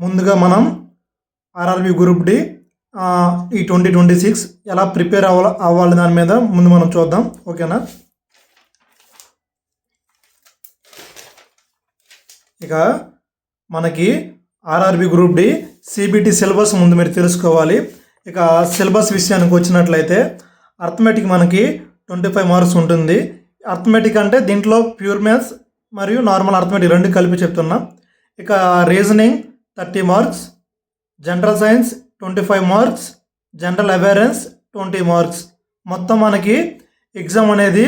ముందుగా మనం RRB group D ఈ 2026 ఎలా ప్రిపేర్ అవ్వాలి దాని మీద ముందు మనం చూద్దాం. ఓకేనా. ఇక మనకి RRB group D CBT syllabus ముందు మీరు తెలుసుకోవాలి. ఇక సిలబస్ విషయానికి వచ్చినట్లయితే అర్థమెటిక్ మనకి 25 మార్క్స్ ఉంటుంది. అర్థమెటిక్ అంటే దీంట్లో ప్యూర్ మ్యాథ్స్ మరియు నార్మల్ అర్థమెటిక్ రెండు కలిపి చెప్తున్నా. ఇక reasoning 30 marks, general science 25 marks, general awareness 20 marks. మొత్తం మనకి ఎగ్జామ్ అనేది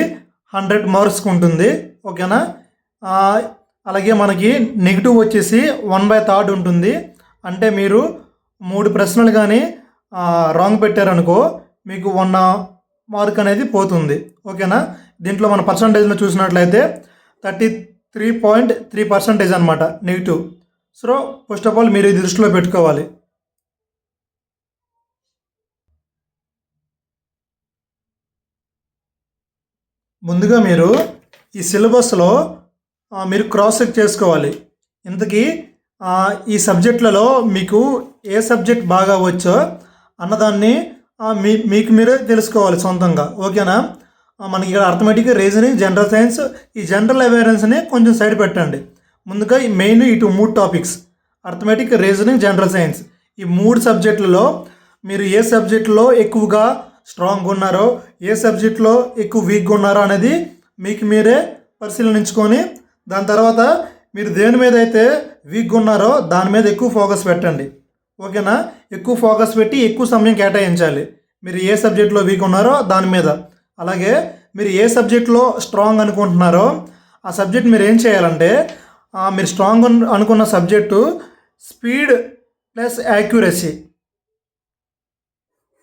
100 మార్క్స్కి ఉంటుంది. ఓకేనా. అలాగే మనకి నెగిటివ్ వచ్చేసి 1/3 ఉంటుంది. అంటే మీరు 3 ప్రశ్నలు కానీ రాంగ్ పెట్టారనుకో మీకు 1 మార్క్ అనేది పోతుంది. ఓకేనా. దీంట్లో మన పర్సంటేజ్లో చూసినట్లయితే 33.3% అనమాట negative. So first of all మీరు ఇది దృష్టిలో పెట్టుకోవాలి. ముందుగా మీరు ఈ సిలబస్లో మీరు క్రాస్ చెక్ చేసుకోవాలి. ఇంతకీ ఈ సబ్జెక్టులలో మీకు ఏ సబ్జెక్ట్ బాగా వచ్చో అన్నదాన్ని మీకు మీరే తెలుసుకోవాలి సొంతంగా. ఓకేనా. మనకి ఇక్కడ అర్థమెటిక్, రీజనింగ్, జనరల్ సైన్స్, ఈ జనరల్ అవేరెన్స్ని కొంచెం సైడ్ పెట్టండి. ముందుగా ఈ మెయిన్ ఇటు 3 topics arithmetic, reasoning, general science, ఈ 3 సబ్జెక్టులలో మీరు ఏ సబ్జెక్టులో ఎక్కువగా స్ట్రాంగ్ ఉన్నారో, ఏ సబ్జెక్టులో ఎక్కువ వీక్గా ఉన్నారో అనేది మీకు మీరే పరిశీలించుకొని దాని తర్వాత మీరు దేని మీద అయితే వీక్గా ఉన్నారో దాని మీద ఎక్కువ ఫోకస్ పెట్టండి. ఓకేనా. ఎక్కువ ఫోకస్ పెట్టి ఎక్కువ సమయం కేటాయించాలి. మీరు ఏ సబ్జెక్టులో వీక్ ఉన్నారో దాని మీద. అలాగే మీరు ఏ సబ్జెక్టులో స్ట్రాంగ్ అనుకుంటున్నారో ఆ సబ్జెక్ట్ మీరు ఏం చేయాలంటే మీరు స్ట్రాంగ్ అనుకున్న సబ్జెక్టు స్పీడ్ ప్లస్ యాక్యురసీ,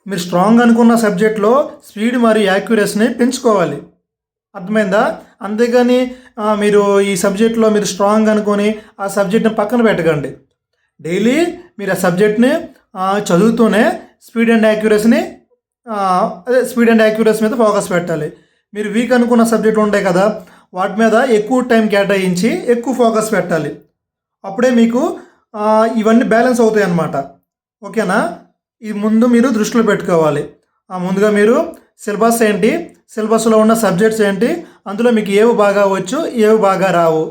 మీరు స్ట్రాంగ్ అనుకున్న సబ్జెక్ట్లో స్పీడ్ మరియు యాక్యురసీని పెంచుకోవాలి. అర్థమైందా. అంతేగాని మీరు ఈ సబ్జెక్ట్లో మీరు స్ట్రాంగ్ అనుకొని ఆ సబ్జెక్ట్ని పక్కన పెట్టకండి. డైలీ మీరు ఆ సబ్జెక్ట్ని చదువుతూనే స్పీడ్ అండ్ యాక్యురసీ మీద ఫోకస్ పెట్టాలి. మీరు వీక్ అనుకున్న సబ్జెక్టులు ఉంటాయి కదా, వాటి మీద ఎక్కువ టైం కేటాయించి ఎక్కువ ఫోకస్ పెట్టాలి. అప్పుడే మీకు ఇవన్నీ బ్యాలెన్స్ అవుతాయి అన్నమాట. ఓకేనా. ఇది ముందు మీరు దృష్టిలో పెట్టుకోవాలి. ముందుగా మీరు సిలబస్ ఏంటి, సిలబస్లో ఉన్న సబ్జెక్ట్స్ ఏంటి, అందులో మీకు ఏవి బాగా వచ్చు, ఏవి బాగా రావు.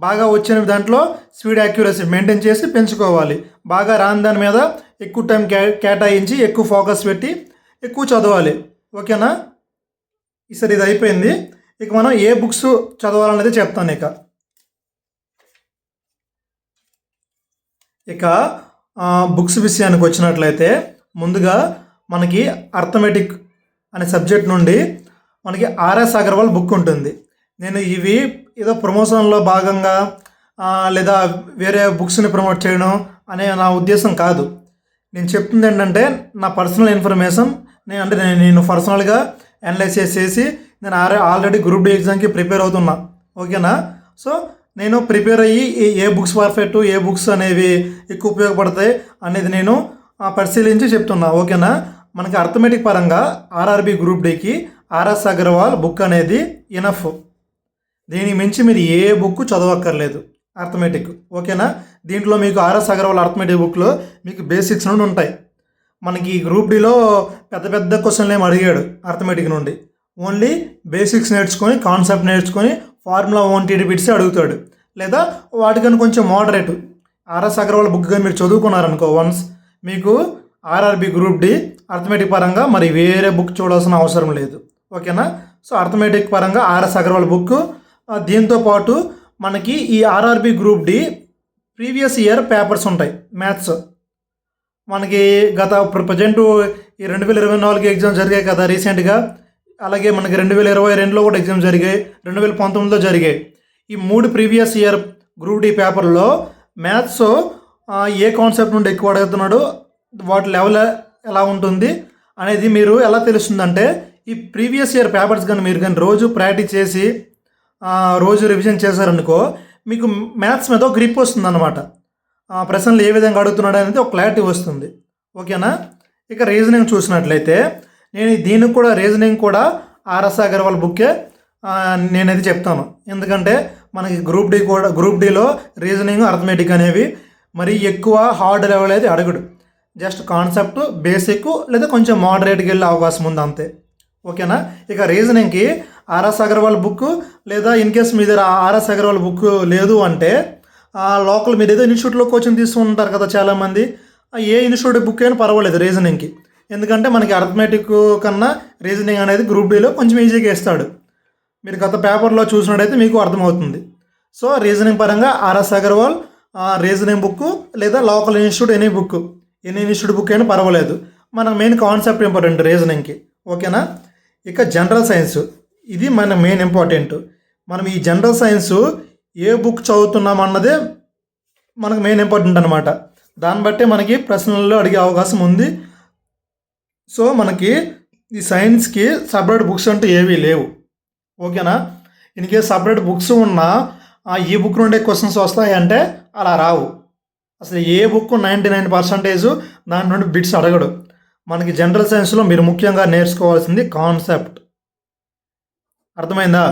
బాగా వచ్చిన దాంట్లో స్పీడ్ యాక్యురసీ మెయింటైన్ చేసి పెంచుకోవాలి. బాగా రాని దాని మీద ఎక్కువ టైం కేటాయించి ఎక్కువ ఫోకస్ పెట్టి ఎక్కువ చదవాలి. ఓకేనా. ఈసారి ఇది అయిపోయింది. ఇక మనం ఏ బుక్స్ చదవాలనేది చెప్తాను. ఇక బుక్స్ విషయానికి వచ్చినట్లయితే ముందుగా మనకి అర్థమెటిక్ అనే సబ్జెక్ట్ నుండి మనకి ఆర్ఎస్ అగర్వాల్ బుక్ ఉంటుంది. నేను ఇవి ఏదో ప్రమోషన్లో భాగంగా లేదా వేరే బుక్స్ని ప్రమోట్ చేయడం అనే నా ఉద్దేశం కాదు. నేను చెప్తుంది ఏంటంటే నా పర్సనల్ ఇన్ఫర్మేషన్. నేను పర్సనల్గా అనలైజ్ చేసి నేను ఆల్రెడీ గ్రూప్ డి ఎగ్జామ్కి ప్రిపేర్ అవుతున్నా. ఓకేనా. సో నేను ప్రిపేర్ అయ్యి ఏ బుక్స్ పర్ఫెక్ట్, ఏ బుక్స్ అనేవి ఎక్కువ ఉపయోగపడతాయి అనేది నేను పరిశీలించి చెప్తున్నా. ఓకేనా. మనకి అర్థమెటిక్ పరంగా ఆర్ఆర్బి గ్రూప్ డికి ఆర్ఎస్ అగర్వాల్ బుక్ అనేది ఇనఫ్. దీనికి మించి మీరు ఏ బుక్ చదవక్కర్లేదు అర్థమెటిక్. ఓకేనా. దీంట్లో మీకు ఆర్ఎస్ అగర్వాల్ అర్థమెటిక్ బుక్లో మీకు బేసిక్స్ నుండి ఉంటాయి. మనకి గ్రూప్ డిలో పెద్ద పెద్ద క్వశ్చన్లు ఏమి అడిగాడు అర్థమెటిక్ నుండి. ఓన్లీ బేసిక్స్ నేర్చుకొని, కాన్సెప్ట్ నేర్చుకొని, ఫార్ములా 1 బిట్సే అడుగుతాడు. లేదా వాటికని కొంచెం మోడరేట్ ఆర్ఎస్ అగర్వాల్ బుక్ కానీ మీరు చదువుకున్నారనుకో వన్స్, మీకు ఆర్ఆర్బి గ్రూప్ డి అర్థమెటిక్ పరంగా మరి వేరే బుక్ చూడాల్సిన అవసరం లేదు. ఓకేనా. సో అర్థమెటిక్ పరంగా ఆర్ఎస్ అగర్వాల్ బుక్. దీంతోపాటు మనకి ఈ RRB group D previous year papers ఉంటాయి మ్యాథ్స్. మనకి గత ప్రజెంట్ ఈ 2024 ఎగ్జామ్ జరిగాయి కదా రీసెంట్గా. అలాగే మనకి 2022లో కూడా ఎగ్జామ్ జరిగాయి, 2019లో జరిగాయి. ఈ 3 ప్రీవియస్ ఇయర్ గ్రూప్ డి పేపర్లో మ్యాథ్స్ ఏ కాన్సెప్ట్ నుండి ఎక్కువ అడుగుతున్నాడు, వాటి లెవెల్ ఎలా ఉంటుంది అనేది మీరు ఎలా తెలుస్తుందంటే ఈ ప్రీవియస్ ఇయర్ పేపర్స్ కానీ మీరు కానీ రోజు ప్రాక్టీస్ చేసి రోజు రివిజన్ చేశారనుకో మీకు మ్యాథ్స్ మీద ఒక గ్రిప్ వస్తుంది అన్నమాట. ప్రశ్నలు ఏ విధంగా అడుగుతున్నాడు అనేది ఒక క్లారిటీ వస్తుంది. ఓకేనా. ఇక రీజనింగ్ చూసినట్లయితే నేను దీనికి కూడా రీజనింగ్ కూడా ఆర్ఎస్ అగర్వాల్ బుక్కే నేనైతే చెప్తాను. ఎందుకంటే మనకి గ్రూప్ డిలో రీజనింగ్, అర్థమెటిక్ అనేవి మరి ఎక్కువ హార్డ్ లెవెల్ అయితే అడగడు. జస్ట్ కాన్సెప్ట్ బేసిక్ లేదా కొంచెం మోడరేట్కి వెళ్ళే అవకాశం ఉంది అంతే. ఓకేనా. ఇక రీజనింగ్కి ఆర్ఎస్ అగర్వాల్ బుక్ లేదా ఇన్ కేస్ మీ దగ్గర ఆర్ఎస్ అగర్వాల్ బుక్ లేదు అంటే లోకల్ మీరు ఏదో ఇన్స్టిట్యూట్లో కోచింగ్ తీసుకుంటారు కదా చాలామంది, ఏ ఇన్స్టిట్యూట్ బుక్ అయినా పర్వాలేదు రీజనింగ్కి. ఎందుకంటే మనకి అర్థమెటిక్ కన్నా రీజనింగ్ అనేది గ్రూప్ డీలో కొంచెం ఈజీగా ఇస్తాడు. మీరు గత పేపర్లో చూసినట్టయితే మీకు అర్థమవుతుంది. సో రీజనింగ్ పరంగా ఆర్ఎస్ అగర్వాల్ రీజనింగ్ బుక్ లేదా local institute any institute book అయినా పర్వాలేదు. మనకు మెయిన్ కాన్సెప్ట్ ఇంపార్టెంట్ రీజనింగ్కి. ఓకేనా. ఇక జనరల్ సైన్స్, ఇది మన మెయిన్ ఇంపార్టెంట్. మనం ఈ జనరల్ సైన్స్ ఏ బుక్ చదువుతున్నాం అన్నదే మనకు మెయిన్ ఇంపార్టెంట్ అనమాట. దాన్ని బట్టే మనకి ప్రశ్నల్లో అడిగే అవకాశం ఉంది. సో మనకి ఈ సైన్స్కి సపరేట్ బుక్స్ అంటూ ఏవీ లేవు. ఓకేనా. ఇన్కేస్ సపరేట్ బుక్స్ ఉన్నా ఈ బుక్ నుండే క్వశ్చన్స్ వస్తాయంటే అలా రావు. అసలు ఏ బుక్ 99% దాని నుండి బిట్స్ అడగడు. మనకి జనరల్ సైన్స్లో మీరు ముఖ్యంగా నేర్చుకోవాల్సింది కాన్సెప్ట్. అర్థమైందా.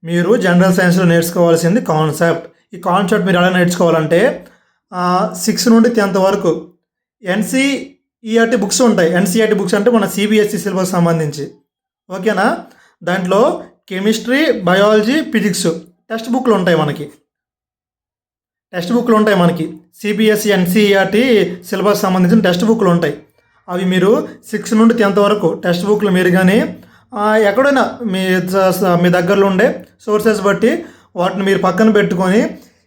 మీరు జనరల్ సైన్స్లో నేర్చుకోవాల్సింది కాన్సెప్ట్. ఈ కాన్సెప్ట్ మీరు ఎలా నేర్చుకోవాలంటే 6 నుండి 10th వరకు ఎన్సీఈఆర్టీ బుక్స్ ఉంటాయి. ఎన్సీఈఆర్టీ బుక్స్ అంటే మన సిబిఎస్ఈ సిలబస్ సంబంధించి. ఓకేనా. దాంట్లో కెమిస్ట్రీ, బయాలజీ, ఫిజిక్స్ టెక్స్ట్ బుక్లు ఉంటాయి మనకి సిబిఎస్ఈ ఎన్సీఈఆర్టీ సిలబస్ సంబంధించిన టెక్స్ట్ బుక్లు ఉంటాయి. అవి మీరు 6 నుండి 10th వరకు టెక్స్ట్ బుక్లు మీరు కానీ ఎక్కడైనా మీ దగ్గరలో ఉండే సోర్సెస్ బట్టి వాటిని మీరు పక్కన పెట్టుకొని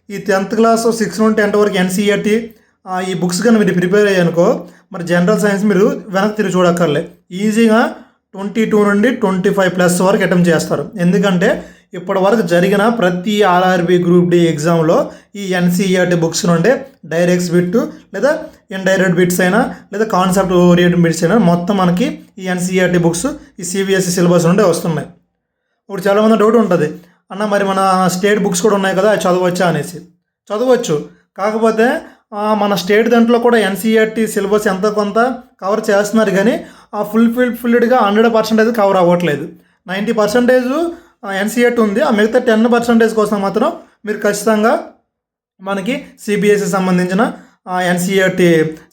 ఈ 10th క్లాస్ 6 నుండి 10th వరకు ఎన్సీఈఆర్టీ ఈ బుక్స్ కానీ మీరు ప్రిపేర్ అయ్యానుకో మరి జనరల్ సైన్స్ మీరు వెనక్కి తిరిగి చూడక్కర్లే. ఈజీగా 22 నుండి 25+ వరకు అటెంప్ట్ చేస్తారు. ఎందుకంటే ఇప్పటి వరకు జరిగిన ప్రతి ఆర్ఆర్బీ గ్రూప్ డి ఎగ్జామ్లో ఈ ఎన్సీఈఆర్టీ బుక్స్ నుండే డైరెక్ట్స్ బిట్ లేదా ఇండైరెక్ట్ బిట్స్ అయినా లేదా కాన్సెప్ట్ ఓరియంటెడ్ బిట్స్ అయినా మొత్తం మనకి ఈ ఎన్సీఈఆర్టీ బుక్స్ ఈ సిబిఎస్ఈ సిలబస్ నుండే వస్తున్నాయి. ఇప్పుడు చాలామంది డౌట్ ఉంటుంది, అన్న మరి మన స్టేట్ బుక్స్ కూడా ఉన్నాయి కదా అవి చదవచ్చా అనేసి. చదవచ్చు, కాకపోతే మన స్టేట్ దాంట్లో కూడా ఎన్సీఈఆర్టీ సిలబస్ ఎంత కొంత కవర్ చేస్తున్నారు కానీ ఫుల్గా 100% అయితే కవర్ అవ్వట్లేదు. 90% ఎన్సీఈఆర్టీ ఉంది. ఆ మిగతా 10% కోసం మాత్రం మీరు ఖచ్చితంగా మనకి సిబిఎస్ఈ సంబంధించిన ఎన్సీఈఆర్టీ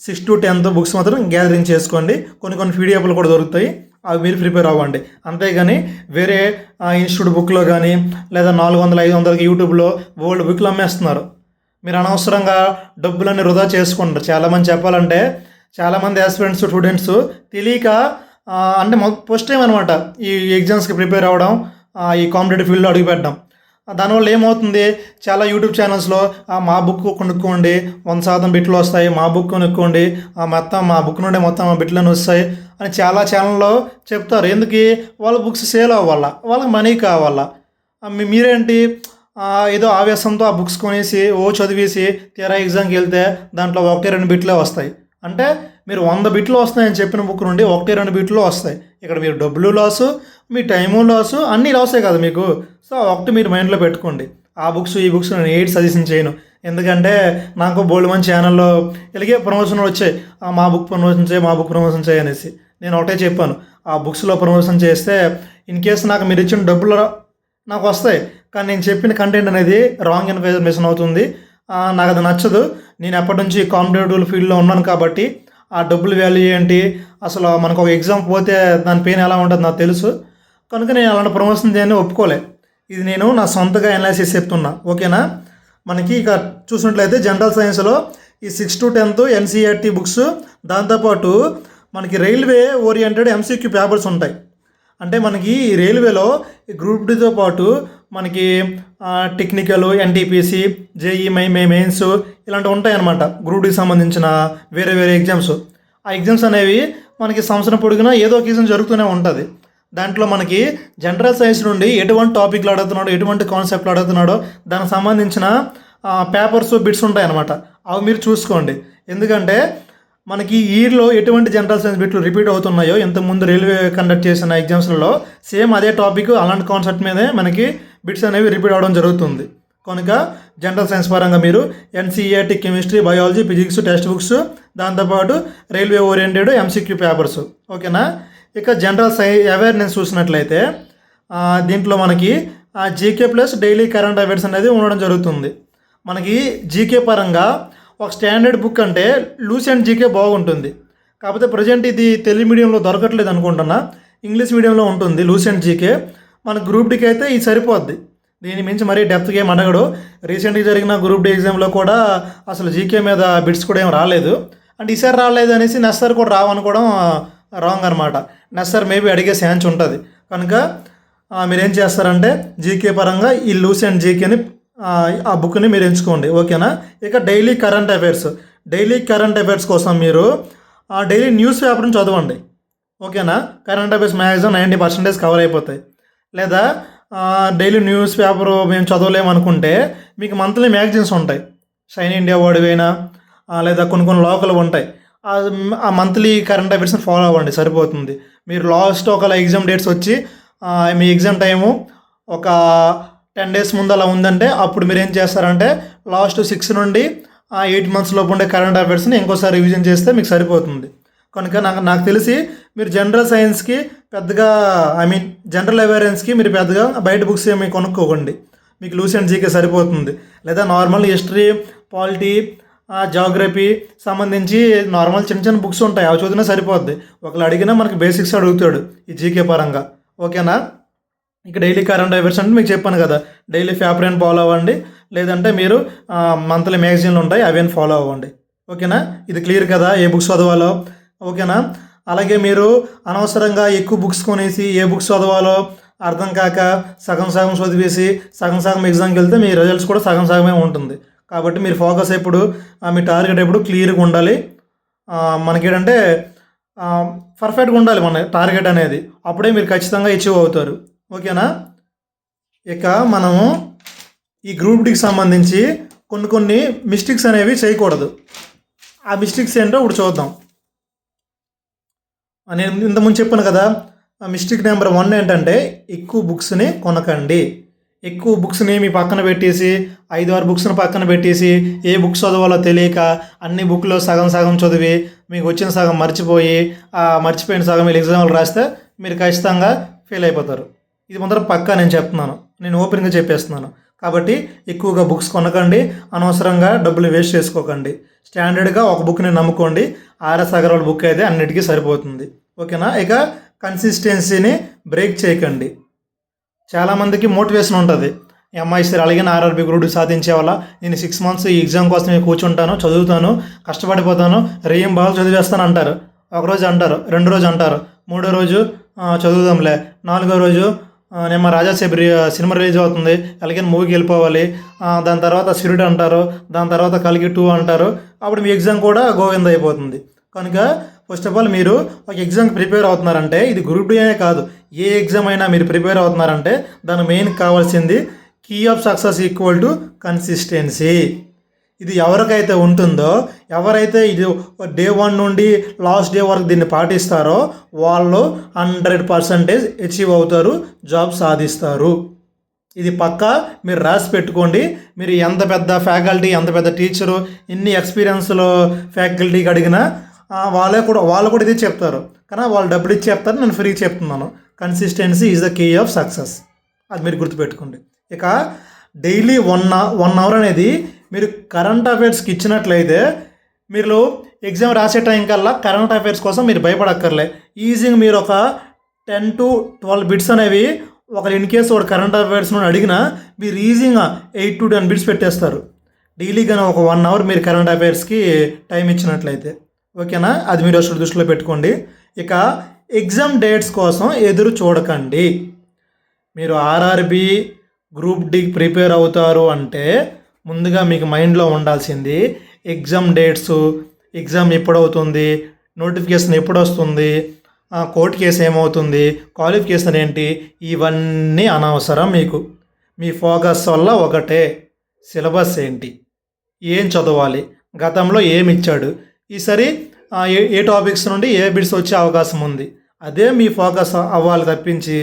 6 to 10th బుక్స్ మాత్రం గ్యాదరింగ్ చేసుకోండి. కొన్ని పీడిఎఫ్లు కూడా దొరుకుతాయి, అవి మీరు ప్రిపేర్ అవ్వండి. అంతేగాని వేరే ఇన్స్టిట్యూట్ బుక్లో కానీ లేదా 400-500 యూట్యూబ్లో ఓల్డ్ బుక్లు అమ్మేస్తున్నారు. మీరు అనవసరంగా డబ్బులన్నీ వృధా చేసుకుంటారు. చాలామంది ఆస్పిరెంట్స్ స్టూడెంట్స్ తెలియక అంటే ఫస్ట్ టైం అనమాట ఈ ఎగ్జామ్స్కి ప్రిపేర్ అవ్వడం, ఈ కాంపిటేటివ్ ఫీల్డ్లో అడుగుపెట్టడం. దానివల్ల ఏమవుతుంది, చాలా యూట్యూబ్ ఛానల్స్లో మా బుక్ కొనుక్కోండి 100% బిట్లు వస్తాయి, మా బుక్ కొనుక్కోండి మా బుక్ నుండే మొత్తం బిట్లన్నీ వస్తాయి అని చాలా ఛానల్లో చెప్తారు. ఎందుకు? వాళ్ళ బుక్స్ సేల్ అవ్వాల, వాళ్ళకి మనీ కావాలా. మీరేంటి ఏదో ఆవేశంతో ఆ బుక్స్ కొనేసి చదివేసి తీరా ఎగ్జామ్కి వెళ్తే దాంట్లో 1-2 బిట్లే వస్తాయి. అంటే మీరు 100 బిట్లు వస్తాయని చెప్పిన బుక్ నుండి 1-2 బిట్లు వస్తాయి. ఇక్కడ మీరు డబ్బులు లాసు, మీ టైము లాసు, అన్నీ లాసే కదా మీకు. సో ఒకటి మీరు మైండ్లో పెట్టుకోండి. ఆ బుక్స్ ఈ బుక్స్ నేను ఎయిట్ సజెషన్ చేయను. ఎందుకంటే నాకు బోల్డ్ మంది ఛానల్లో ఇలాగే ప్రమోషన్లు వచ్చాయి, మా బుక్ ప్రమోషన్ చేయి అనేసి. నేను ఒకటే చెప్పాను, ఆ బుక్స్లో ప్రమోషన్ చేస్తే ఇన్ కేసు నాకు మీరు ఇచ్చిన డబ్బులు నాకు వస్తాయి, కానీ నేను చెప్పిన కంటెంట్ అనేది రాంగ్ ఇన్ఫర్మేషన్ అవుతుంది, నాకు అది నచ్చదు. నేను ఎప్పటి నుంచి కాంపిటేటివ్ ఫీల్డ్లో ఉన్నాను కాబట్టి ఆ డబ్బులు వాల్యూ ఏంటి, అసలు మనకు ఒక ఎగ్జామ్ పోతే దాని పెయిన్ ఎలా ఉంటుంది నాకు తెలుసు. కనుక నేను అలాంటి ప్రమోషన్ చేయని ఒప్పుకోలే. ఇది నేను నా సొంతగా అనాలిసిస్ చెప్తున్నా. ఓకేనా. మనకి ఇక చూసినట్లయితే జనరల్ సైన్స్లో ఈ 6 to 10th ఎన్సీఈఆర్టీ బుక్స్, దాంతోపాటు మనకి రైల్వే ఓరియంటెడ్ ఎంసీక్యూ పేపర్స్ ఉంటాయి. అంటే మనకి రైల్వేలో గ్రూప్ డితో పాటు మనకి టెక్నికల్, ఎన్టీపీసీ, జేఈ మెయిన్స్ ఇలాంటివి ఉంటాయన్నమాట. గ్రూప్ డికి సంబంధించిన వేరే ఎగ్జామ్స్. ఆ ఎగ్జామ్స్ అనేవి మనకి సంవత్సరం పొడిగినా ఏదో ఒక ఎగ్జామ్ జరుగుతూనే ఉంటుంది. దాంట్లో మనకి జనరల్ సైన్స్ నుండి ఎటువంటి టాపిక్లు అడుగుతున్నాడో, ఎటువంటి కాన్సెప్ట్లు అడుగుతున్నాడో దానికి సంబంధించిన పేపర్స్ బిట్స్ ఉంటాయన్నమాట. అవి మీరు చూసుకోండి. ఎందుకంటే మనకి ఇయర్లో ఎటువంటి జనరల్ సైన్స్ బిట్లు రిపీట్ అవుతున్నాయో, ఇంతకుముందు రైల్వే కండక్ట్ చేసిన ఎగ్జామ్స్లలో సేమ్ అదే టాపిక్ అలాంటి కాన్సెప్ట్ మీదే మనకి బిట్స్ అనేవి రిపీట్ అవ్వడం జరుగుతుంది. కనుక జనరల్ సైన్స్ పరంగా మీరు NCERT chemistry, biology, physics text books, దాంతోపాటు రైల్వే ఓరియంటెడ్ ఎంసీక్యూ పేపర్స్. ఓకేనా. ఇక జనరల్ అవేర్నెస్ చూసినట్లయితే దీంట్లో మనకి GK plus daily current affairs అనేది ఉండడం జరుగుతుంది. మనకి జీకే పరంగా ఒక స్టాండర్డ్ బుక్ అంటే లూసెంట్ జీకే బాగుంటుంది. కాకపోతే ప్రజెంట్ ఇది తెలుగు మీడియంలో దొరకట్లేదు అనుకుంటున్నా, ఇంగ్లీష్ మీడియంలో ఉంటుంది లూసెంట్ జీకే. మన గ్రూప్ డీకి అయితే ఇది సరిపోద్ది, దీని మించి మరీ డెప్త్గా ఏం అడగడు. రీసెంట్గా జరిగిన గ్రూప్ డి ఎగ్జామ్లో కూడా అసలు జీకే మీద బిట్స్ కూడా ఏం రాలేదు. అంటే ఈసారి రాలేదు అనేసి నెక్స్ట్ సారి కూడా రావనుకోవడం రాంగ్ అనమాట. నెక్స్ట్ సారి మేబీ అడిగే ఛాన్స్ ఉంటుంది. కనుక మీరేం చేస్తారంటే జీకే పరంగా ఈ లూసెంట్ జీకేని ఆ బుక్ని మీరు ఎంచుకోండి, ఓకేనా. ఇక డైలీ కరెంట్ అఫైర్స్ కోసం మీరు డైలీ న్యూస్ పేపర్ని చదవండి, ఓకేనా. కరెంట్ అఫైర్స్ మ్యాక్సిమం 90% కవర్ అయిపోతాయి. లేదా డైలీ న్యూస్ పేపర్ మేము చదవలేము అనుకుంటే మీకు మంత్లీ మ్యాగజైన్స్ ఉంటాయి, షైన్ ఇండియా వాడివైనా లేదా కొన్ని లోకల్ ఉంటాయి. ఆ మంత్లీ కరెంట్ అఫైర్స్ని ఫాలో అవ్వండి, సరిపోతుంది. మీరు లాస్ట్ ఒక ఎగ్జామ్ డేట్స్ వచ్చి మీ ఎగ్జామ్ టైము ఒక 10 days ముందు అలా ఉందంటే అప్పుడు మీరు ఏం చేస్తారంటే లాస్ట్ 6 నుండి 8 months లోపు ఉండే కరెంట్ అఫైర్స్ని ఇంకోసారి రివిజన్ చేస్తే మీకు సరిపోతుంది. కనుక నాకు తెలిసి మీరు జనరల్ సైన్స్కి పెద్దగా జనరల్ అవేరెన్స్కి మీరు పెద్దగా బయట బుక్స్ ఏమి కొనుక్కోకండి, మీకు లూసెంట్ జీకే సరిపోతుంది. లేదా నార్మల్ హిస్టరీ, పాలిటీ, జాగ్రఫీ సంబంధించి నార్మల్ చిన్న బుక్స్ ఉంటాయి, అవి చదివినా సరిపోద్ది. ఒకళ్ళు అడిగినా మనకి బేసిక్స్ అడుగుతాడు ఈ జీకే పరంగా, ఓకేనా. ఇక డైలీ కరెంట్ అఫైర్స్ అంటే మీకు చెప్పాను కదా, డైలీ పేపర్ అని ఫాలో అవ్వండి, లేదంటే మీరు మంత్లీ మ్యాగజైన్లు ఉంటాయి అవి అని ఫాలో అవ్వండి, ఓకేనా. ఇది క్లియర్ కదా ఏ బుక్స్ చదవాలో, ఓకేనా. అలాగే మీరు అనవసరంగా ఎక్కువ బుక్స్ కొనేసి ఏ బుక్స్ చదవాలో అర్థం కాక సగం చదివేసి సగం ఎగ్జామ్కి వెళ్తే మీ రిజల్ట్స్ కూడా సగమే ఉంటుంది. కాబట్టి మీరు ఫోకస్ ఎప్పుడు మీ టార్గెట్ ఎప్పుడు క్లియర్గా ఉండాలి. మనకేంటంటే పర్ఫెక్ట్గా ఉండాలి మన టార్గెట్ అనేది, అప్పుడే మీరు ఖచ్చితంగా అచీవ్ అవుతారు, ఓకేనా. ఇక మనము ఈ గ్రూప్ డికి సంబంధించి కొన్ని మిస్టేక్స్ అనేవి చేయకూడదు. ఆ మిస్టేక్స్ ఏంటో ఇప్పుడు చూద్దాం. నేను ఇంతకుముందు చెప్పాను కదా, మిస్టేక్ నెంబర్ 1 ఏంటంటే ఎక్కువ బుక్స్ని కొనకండి. ఎక్కువ బుక్స్ని మీ పక్కన పెట్టేసి 5-6 బుక్స్ని పక్కన పెట్టేసి ఏ బుక్స్ చదవాలో తెలియక అన్ని బుక్లో సగం చదివి మీకు వచ్చిన సగం మర్చిపోయి మర్చిపోయిన సగం మీరు ఎగ్జామ్లు రాస్తే మీరు ఖచ్చితంగా ఫెయిల్ అయిపోతారు. ఇది ముందర పక్కా నేను చెప్తున్నాను, నేను ఓపెన్గా చెప్పేస్తున్నాను. కాబట్టి ఎక్కువగా బుక్స్ కొనకండి, అనవసరంగా డబ్బులు వేస్ట్ చేసుకోకండి. స్టాండర్డ్గా ఒక బుక్ని నమ్ముకోండి, ఆర్ఎస్ అగర్వాల్ బుక్ అయితే అన్నిటికీ సరిపోతుంది, ఓకేనా. ఇక కన్సిస్టెన్సీని బ్రేక్ చేయకండి. చాలామందికి మోటివేషన్ ఉంటుంది, ఎంఐసీలు అలాగే ఆర్ఆర్బీ గ్రూప్ సాధించే వల్ల నేను 6 months ఈ ఎగ్జామ్ కోసం కూర్చుంటాను, చదువుతాను, కష్టపడిపోతాను, రేయం బాగా చదివేస్తాను అంటారు. ఒకరోజు అంటారు, 2 రోజు అంటారు, 3వ రోజు చదువుదాంలే, 4వ రోజు నేను రాజాసేబ్ సినిమా రిలీజ్ అవుతుంది అలాగే మూవీకి వెళ్ళిపోవాలి, దాని తర్వాత సిరిడ్ అంటారు, దాని తర్వాత కలిగి 2 అంటారు, అప్పుడు మీ ఎగ్జామ్ కూడా గోవింద అయిపోతుంది. కనుక ఫస్ట్ ఆఫ్ ఆల్ మీరు ఒక ఎగ్జామ్కి ప్రిపేర్ అవుతున్నారంటే ఇది గ్రూప్ డి అనే కాదు, ఏ ఎగ్జామ్ అయినా మీరు ప్రిపేర్ అవుతున్నారంటే దాని మెయిన్ కావాల్సింది key of success equal to consistency. ఇది ఎవరికైతే ఉంటుందో, ఎవరైతే ఇది డే 1 నుండి లాస్ట్ డే వరకు దీన్ని పాటిస్తారో వాళ్ళు 100% అచీవ్ అవుతారు, జాబ్ సాధిస్తారు. ఇది పక్కా మీరు రాసి పెట్టుకోండి. మీరు ఎంత పెద్ద ఫ్యాకల్టీ, ఎంత పెద్ద టీచరు, ఎన్ని ఎక్స్పీరియన్స్లో ఫ్యాకల్టీకి అడిగినా వాళ్ళు కూడా ఇదే చెప్తారు, కానీ వాళ్ళు డబ్బులు ఇచ్చి చెప్తారు, నేను ఫ్రీ చెప్తున్నాను. Consistency is the key of success, అది మీరు గుర్తుపెట్టుకోండి. ఇక డైలీ 1 hour అనేది మీరు కరెంట్ అఫైర్స్కి ఇచ్చినట్లయితే మీరు ఎగ్జామ్ రాసే టైం కల్లా కరెంట్ అఫైర్స్ కోసం మీరు భయపడక్కర్లే. ఈజీగా మీరు ఒక 10 to 12 బిట్స్ అనేవి ఒకరు ఇన్ కేసు ఒక కరెంట్ అఫైర్స్ నుండి అడిగినా మీరు ఈజీగా 8 to 10 బిట్స్ పెట్టేస్తారు. డైలీ కానీ ఒక 1 hour మీరు కరెంట్ అఫైర్స్కి టైం ఇచ్చినట్లయితే, ఓకేనా. అది మీరు అసలు దృష్టిలో పెట్టుకోండి. ఇక ఎగ్జామ్ డేట్స్ కోసం ఎదురు చూడకండి. మీరు ఆర్ఆర్బి గ్రూప్ డి ప్రిపేర్ అవుతారు అంటే ముందుగా మీకు మైండ్లో ఉండాల్సింది ఎగ్జామ్ డేట్స్, ఎగ్జామ్ ఎప్పుడవుతుంది, నోటిఫికేషన్ ఎప్పుడు వస్తుంది, కోర్టు కేసు ఏమవుతుంది, క్వాలిఫికేషన్ ఏంటి, ఇవన్నీ అనవసరం. మీకు మీ ఫోకస్ వల్ల ఒకటే, సిలబస్ ఏంటి, ఏం చదవాలి, గతంలో ఏమి ఇచ్చాడు, ఈసారి ఏ టాపిక్స్ నుండి ఏ బిట్స్ వచ్చే అవకాశం ఉంది, అదే మీ ఫోకస్ అవ్వాలి తప్పించి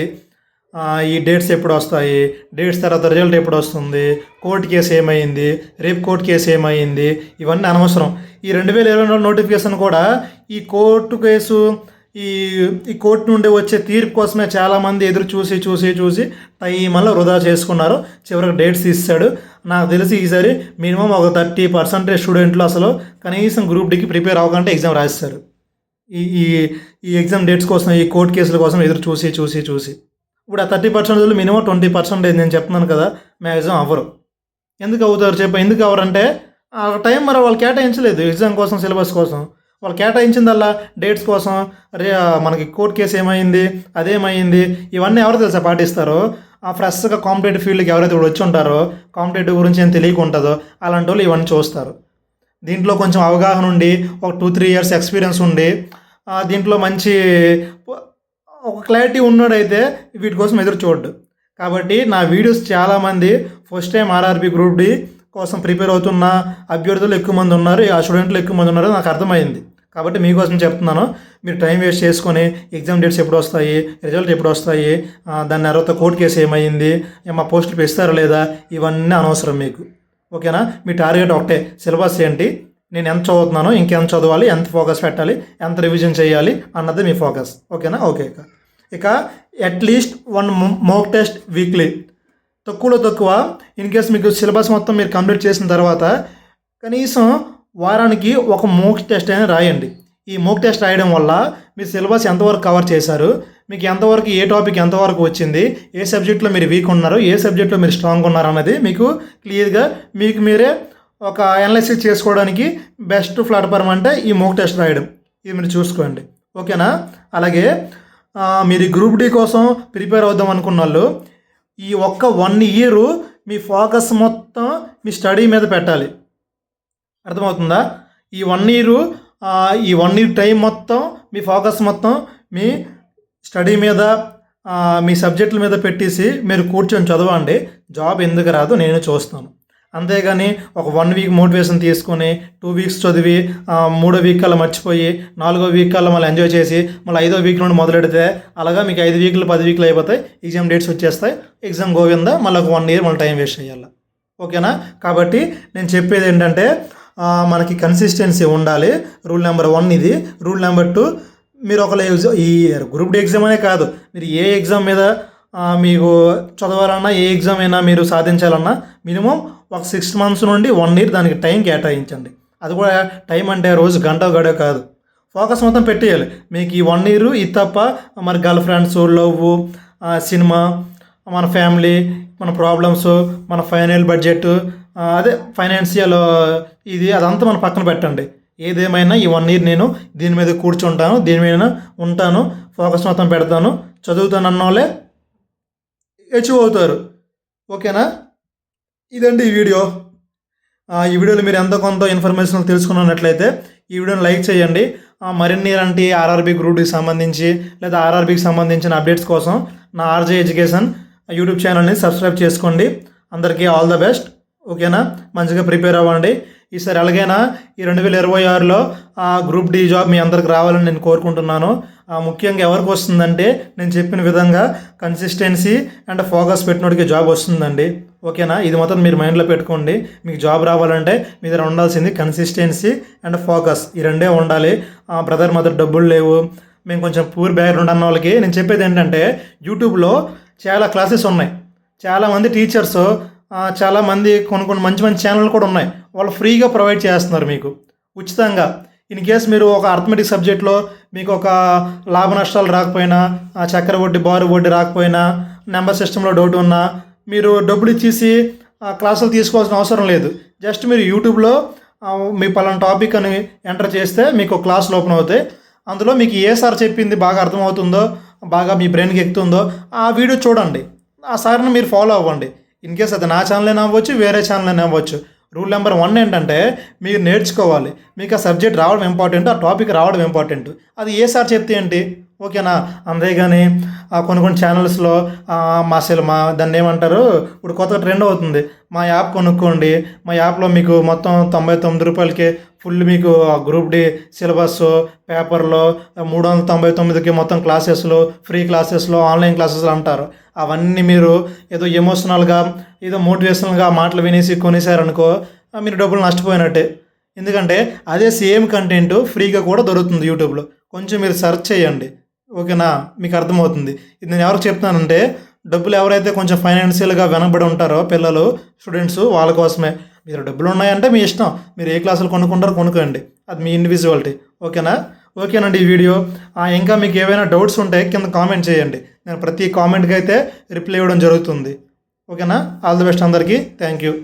ఈ డేట్స్ ఎప్పుడు వస్తాయి, డేట్స్ తర్వాత రిజల్ట్ ఎప్పుడు వస్తుంది, కోర్టు కేసు ఏమైంది, రేపు కోర్టు కేసు ఏమైంది, ఇవన్నీ అనవసరం. ఈ 2024 నోటిఫికేషన్ కూడా ఈ కోర్టు కేసు ఈ ఈ కోర్టు నుండి వచ్చే తీర్పు కోసమే చాలామంది ఎదురు చూసి చూసి చూసి టైం వల్ల వృధా చేసుకున్నారు. చివరికి డేట్స్ ఇస్తాడు. నాకు తెలిసి ఈసారి మినిమం ఒక 30% స్టూడెంట్లు అసలు కనీసం గ్రూప్ డికి ప్రిపేర్ అవ్వకుండా ఎగ్జామ్ రాస్తారు. ఈ ఈ ఈ ఎగ్జామ్ డేట్స్ కోసం, ఈ కోర్టు కేసుల కోసం ఎదురు చూసి చూసి చూసి ఇప్పుడు ఆ 30% మినిమం 20% నేను చెప్తున్నాను కదా, మ్యాక్సిమం అవ్వరు. ఎందుకు అవుతారు చెప్పు? ఎందుకు అవ్వరంటే ఆ టైం మరి వాళ్ళు కేటాయించలేదు ఎగ్జామ్ కోసం, సిలబస్ కోసం. వాళ్ళు కేటాయించిందల్లా డేట్స్ కోసం. మనకి కోర్టు కేసు ఏమైంది, అదేమైంది, ఇవన్నీ ఎవరు తెలుసా పాటిస్తారో? ఆ ఫ్రెష్గా కాంపిటేటివ్ ఫీల్డ్కి ఎవరైతే ఇప్పుడు వచ్చి ఉంటారో, కాంపిటేటివ్ గురించి ఏం తెలియకుంటుందో అలాంటి వాళ్ళు ఇవన్నీ చూస్తారు. దీంట్లో కొంచెం అవగాహన ఉండి ఒక 2-3 ఇయర్స్ ఎక్స్పీరియన్స్ ఉండి దీంట్లో మంచి ఒక క్లారిటీ ఉన్నాడైతే వీటి కోసం ఎదురు చూడ్డు. కాబట్టి నా వీడియోస్ చాలామంది first time RRB group D కోసం ప్రిపేర్ అవుతున్న అభ్యర్థులు ఎక్కువ మంది ఉన్నారు, ఆ స్టూడెంట్లు ఎక్కువ మంది ఉన్నారు, నాకు అర్థమైంది. కాబట్టి మీకోసం చెప్తున్నాను, మీరు టైం వేస్ట్ చేసుకొని ఎగ్జామ్ డేట్స్ ఎప్పుడు వస్తాయి, రిజల్ట్ ఎప్పుడు వస్తాయి, దాని తర్వాత కోర్టు కేసు ఏమైంది, మా పోస్టులు పెస్తారా లేదా, ఇవన్నీ అనవసరం మీకు. ఓకేనా? మీ టార్గెట్ ఒకటే, సిలబస్ ఏంటి, నేను ఎంత చదువుతున్నాను, ఇంకెంత చదవాలి, ఎంత ఫోకస్ పెట్టాలి, ఎంత రివిజన్ చేయాలి అన్నది మీ ఫోకస్. ఓకేనా? ఓకే. ఇక అట్లీస్ట్ 1 మోక్ టెస్ట్ వీక్లీ, తక్కువలో తక్కువ. ఇన్ కేస్ మీకు సిలబస్ మొత్తం మీరు కంప్లీట్ చేసిన తర్వాత కనీసం వారానికి ఒక మోక్ టెస్ట్ అయినా రాయండి. ఈ మోక్ టెస్ట్ రాయడం వల్ల మీ సిలబస్ ఎంతవరకు కవర్ చేశారు, మీకు ఎంతవరకు ఏ టాపిక్ ఎంతవరకు వచ్చింది, ఏ సబ్జెక్ట్లో మీరు వీక్ ఉన్నారు, ఏ సబ్జెక్ట్లో మీరు స్ట్రాంగ్ ఉన్నారు అన్నది మీకు క్లియర్గా మీకు మీరే ఒక అనలైసిస్ చేసుకోవడానికి బెస్ట్ ప్లాట్ఫామ్ అంటే ఈ మోక్ టెస్ట్ రాయడం. ఇది మీరు చూసుకోండి. ఓకేనా? అలాగే మీరు గ్రూప్ డి కోసం ప్రిపేర్ అవుదాం అనుకున్న వాళ్ళు ఈ ఒక్క 1 ఇయర్ మీ ఫోకస్ మొత్తం మీ స్టడీ మీద పెట్టాలి. అర్థమవుతుందా? ఈ 1 ఇయర్ టైం మొత్తం మీ ఫోకస్ మొత్తం మీ స్టడీ మీద, మీ సబ్జెక్టుల మీద పెట్టేసి మీరు కూర్చొని చదవండి. జాబ్ ఎందుకు రాదు నేను చూస్తాను. అంతేగాని ఒక 1 వీక్ మోటివేషన్ తీసుకొని 2 వీక్స్ చదివి 3వ వీక్ కల్లా మర్చిపోయి 4వ వీక్ కల్లా మళ్ళీ ఎంజాయ్ చేసి మళ్ళీ 5వ వీక్ నుండి మొదలెడితే అలాగా మీకు 5 వీక్లు 10 వీక్లు అయిపోతాయి. ఎగ్జామ్ డేట్స్ వచ్చేస్తాయి. ఎగ్జామ్ గోవిందా, మళ్ళీ ఒక 1 ఇయర్ మళ్ళీ టైం వేస్ట్ చేయాలి. ఓకేనా? కాబట్టి నేను చెప్పేది ఏంటంటే మనకి కన్సిస్టెన్సీ ఉండాలి. రూల్ నెంబర్ 1 ఇది. రూల్ నెంబర్ 2, మీరు ఈ గ్రూప్ డి ఎగ్జామ్ అనే కాదు, మీరు ఏ ఎగ్జామ్ మీద మీకు చదవాలన్నా, ఏ ఎగ్జామ్ అయినా మీరు సాధించాలన్నా మినిమం ఒక 6 months నుండి 1 ఇయర్ దానికి టైం కేటాయించండి. అది కూడా టైం అంటే రోజు గంట గడవ కాదు, ఫోకస్ మొత్తం పెట్టేయాలి. మీకు ఈ 1 ఇయర్ ఇది తప్ప మరి గర్ల్ ఫ్రెండ్స్, లవ్, సినిమా, మన ఫ్యామిలీ, మన ప్రాబ్లమ్స్, మన ఫైనల్ బడ్జెట్, అదే ఫైనాన్షియల్ ఇది అదంతా మనం పక్కన పెట్టండి. ఏదేమైనా ఈ 1 ఇయర్ నేను దీని మీద కూర్చుంటాను, దీని మీద ఉంటాను, ఫోకస్ మొత్తం పెడతాను, చదువుతాను అన్న వాళ్ళే అచీవ్ అవుతారు. ఓకేనా? ఇదండి ఈ వీడియో. ఈ వీడియోలో మీరు ఎంతో కొంత ఇన్ఫర్మేషన్ తెలుసుకున్నట్లయితే ఈ వీడియోని లైక్ చేయండి. మరిన్ని ఇలాంటి ఆర్ఆర్బీ గ్రూప్ డికి సంబంధించి లేదా ఆర్ఆర్బీకి సంబంధించిన అప్డేట్స్ కోసం నా ఆర్జే ఎడ్యుకేషన్ యూట్యూబ్ ఛానల్ని సబ్స్క్రైబ్ చేసుకోండి. అందరికీ ఆల్ ద బెస్ట్. ఓకేనా? మంచిగా ప్రిపేర్ అవ్వండి. ఈసారి ఎలాగైనా ఈ 2026లో గ్రూప్ డి జాబ్ మీ అందరికి రావాలని నేను కోరుకుంటున్నాను. ముఖ్యంగా ఎవరికి వస్తుందంటే నేను చెప్పిన విధంగా కన్సిస్టెన్సీ అండ్ ఫోకస్ పెట్టినోడికి జాబ్ వస్తుందండి. ఓకేనా? ఇది మాత్రం మీరు మైండ్లో పెట్టుకోండి. మీకు జాబ్ రావాలంటే మీ దగ్గర ఉండాల్సింది కన్సిస్టెన్సీ అండ్ ఫోకస్. ఈ రెండే ఉండాలి. బ్రదర్ మదర్ డబ్బులు లేవు, మేము కొంచెం పూర్ బ్యాక్గ్రౌండ్ అన్న వాళ్ళకి నేను చెప్పేది ఏంటంటే యూట్యూబ్లో చాలా క్లాసెస్ ఉన్నాయి. చాలామంది టీచర్స్, చాలామంది కొన్ని మంచి మంచి ఛానళ్ళు కూడా ఉన్నాయి. వాళ్ళు ఫ్రీగా ప్రొవైడ్ చేస్తున్నారు మీకు ఉచితంగా. ఇన్ కేస్ మీరు ఒక అర్థమెటిక్ సబ్జెక్ట్లో మీకు ఒక లాభ నష్టాలు రాకపోయినా, చక్కెర వడ్డీ, బారు వడ్డీ రాకపోయినా, నెంబర్ సిస్టంలో డౌట్ ఉన్నా మీరు డబ్బులు ఇచ్చేసి క్లాసులు తీసుకోవాల్సిన అవసరం లేదు. జస్ట్ మీరు యూట్యూబ్లో మీ పలానా టాపిక్ అని ఎంటర్ చేస్తే మీకు క్లాసులు ఓపెన్ అవుతాయి. అందులో మీకు ఏ సార్ చెప్పింది బాగా అర్థమవుతుందో, బాగా మీ బ్రెయిన్కి ఎక్కుతుందో ఆ వీడియో చూడండి. ఆ సార్ని మీరు ఫాలో అవ్వండి. ఇన్ కేస్ అది నా ఛానల్ అయినా అవ్వచ్చు, వేరే ఛానల్ అయినా అవ్వచ్చు. రూల్ నెంబర్ 1 ఏంటంటే మీరు నేర్చుకోవాలి. మీకు ఆ సబ్జెక్ట్ రావడం ఇంపార్టెంట్, ఆ టాపిక్ రావడం ఇంపార్టెంట్. అది ఏ సార్ చెప్తే ఏంటి? ఓకేనా? అంతేగాని కొన్ని ఛానల్స్లో మా దాన్ని ఏమంటారు, ఇప్పుడు కొత్త ట్రెండ్ అవుతుంది, మా యాప్ కొనుక్కోండి, మా యాప్లో మీకు మొత్తం 99 రూపాయలకే ఫుల్ మీకు గ్రూప్ డి సిలబస్ పేపర్లో 399కి మొత్తం క్లాసెస్లో, ఫ్రీ క్లాసెస్లో, ఆన్లైన్ క్లాసెస్లో అంటారు. అవన్నీ మీరు ఏదో ఎమోషనల్గా, ఏదో మోటివేషనల్గా మాటలు వినేసి కొనేసారనుకో, మీరు డబ్బులు నష్టపోయినట్టే. ఎందుకంటే అదే సేమ్ కంటెంట్ ఫ్రీగా కూడా దొరుకుతుంది యూట్యూబ్లో. కొంచెం మీరు సెర్చ్ చేయండి. ఓకేనా? మీకు అర్థమవుతుంది. ఇది నేను ఎవరికి చెప్తున్నానంటే డబ్బులు ఎవరైతే కొంచెం ఫైనాన్షియల్గా వెనకబడి ఉంటారో పిల్లలు, స్టూడెంట్స్ వాళ్ళ కోసమే. మీరు డబ్బులు ఉన్నాయంటే మీ ఇష్టం. మీరు ఏ క్లాసులు కొనుక్కుంటారో కొనుక్కోండి. అది మీ ఇండివిజువాలిటీ. ఓకేనా? ఓకేనండి ఈ వీడియో. ఇంకా మీకు ఏవైనా డౌట్స్ ఉంటే కింద కామెంట్ చేయండి. నేను ప్రతి కామెంట్కి అయితే రిప్లై ఇవ్వడం జరుగుతుంది. ఓకేనా? ఆల్ ది బెస్ట్ అందరికీ. Thank you.